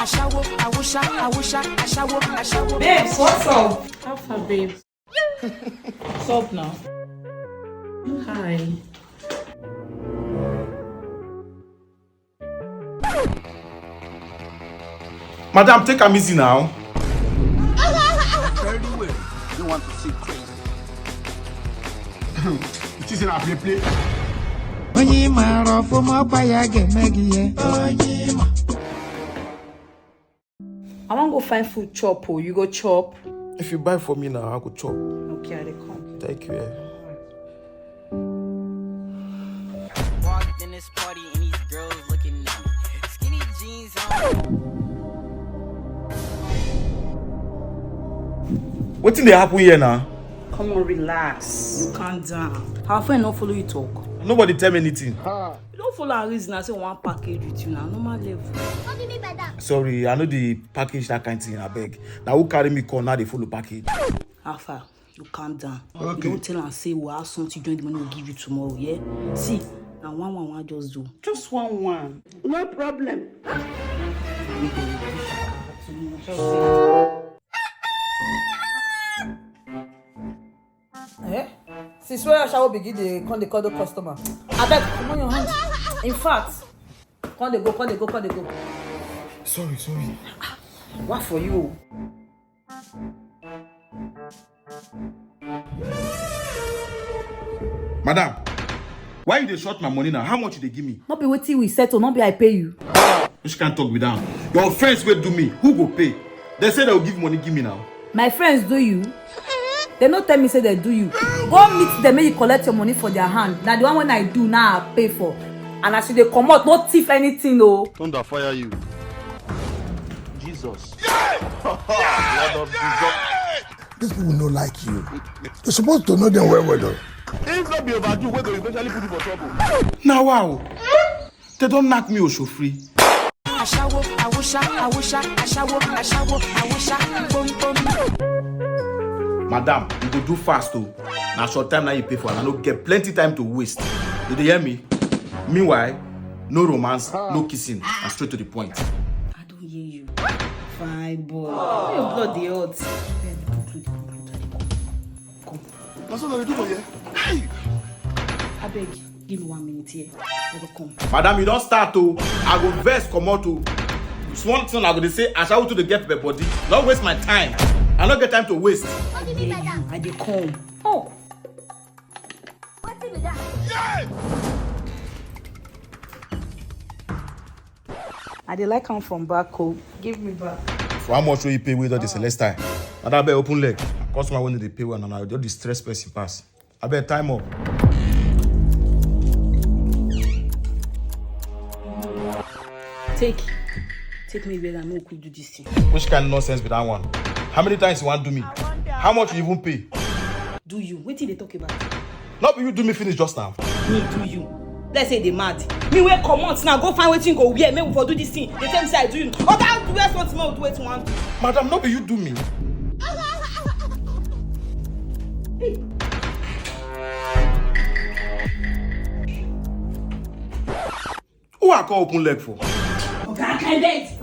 Ashewo. Babes, what's up? How far, babes? What's up now? Hi. Madam, take a easy now. Very well. You want to see crazy. It is in a play. I want to go find food chop. Oh, you go chop. If you buy for me now, I could chop. Okay, I come. Thank you. Walked in this party and these girls looking at me. Skinny jeans on. What's in the happen here now? Come on, relax. You calm down. Our friend don't follow you talk. Nobody tell me anything. You don't follow our reason. I say one package with you now. Normal level. What do you mean by that? Sorry, I know the package that kind of thing. I beg. Now who carry me call now they follow package. Alpha, you calm down. Okay. You don't tell and say we'll have something join the money we'll give you tomorrow, yeah? See, now one just do. Just one. No problem. Eh? Since when Ashewo begin dey call the customer? Abeg, come on your hand. In fact, come dey go. Sorry. What for you? Madam, why you dey short my money now? How much you dey give me? Not be wetin we settle, not be I pay you. Which can't talk me down. Your friends will do me. Who go pay? They say they'll give money, give me now. My friends do you? They no tell me say they do you. Go meet them, make you collect your money for their hand. Now the one when I do now I pay for. And as you dey come out, no thief anything, no. Thunder fire you. Jesus. Blood of Jesus. These people no like you. You're supposed to know them well though. If not be overdue, we're going to eventually put you for trouble. Now wow. They don't knock me osho free. Ashewo. Madam, you go do fast too. Now short time now you pay for and I don't get plenty time to waste. Did you hear me? Meanwhile, no romance, no kissing, and straight to the point. I don't hear you. Fine boy. Your blood the odds. Come. That's what I do for you. I beg, give me 1 minute here. I will come. Madam, you don't start to. I go vex come out to. Small thing I go to say, I shall to the get the body. Don't waste my time. I don't get time to waste. What do you mean by that? I dey come. Oh. What do you mean by that? I dey like come from back home. Give me back. For how much will you pay with all the Celestine? Madam, I bet open leg. Customer when they pay well and I just the stress person pass. I bet time up. Take me where I know could do this thing. Which kind of nonsense with that one? How many times you want to do me? How much you even pay? Do you? Wait till they talk about it. Not be you do me finish just now. Me do you. Let's say they mad. Me where come out now, go find wetin go wear. Make we for do this thing. They tell me say I do you. Oh, that do wear something more do wetin want. Madam, not be you do me. Hey. Who I call open leg for? Okay, I can't date.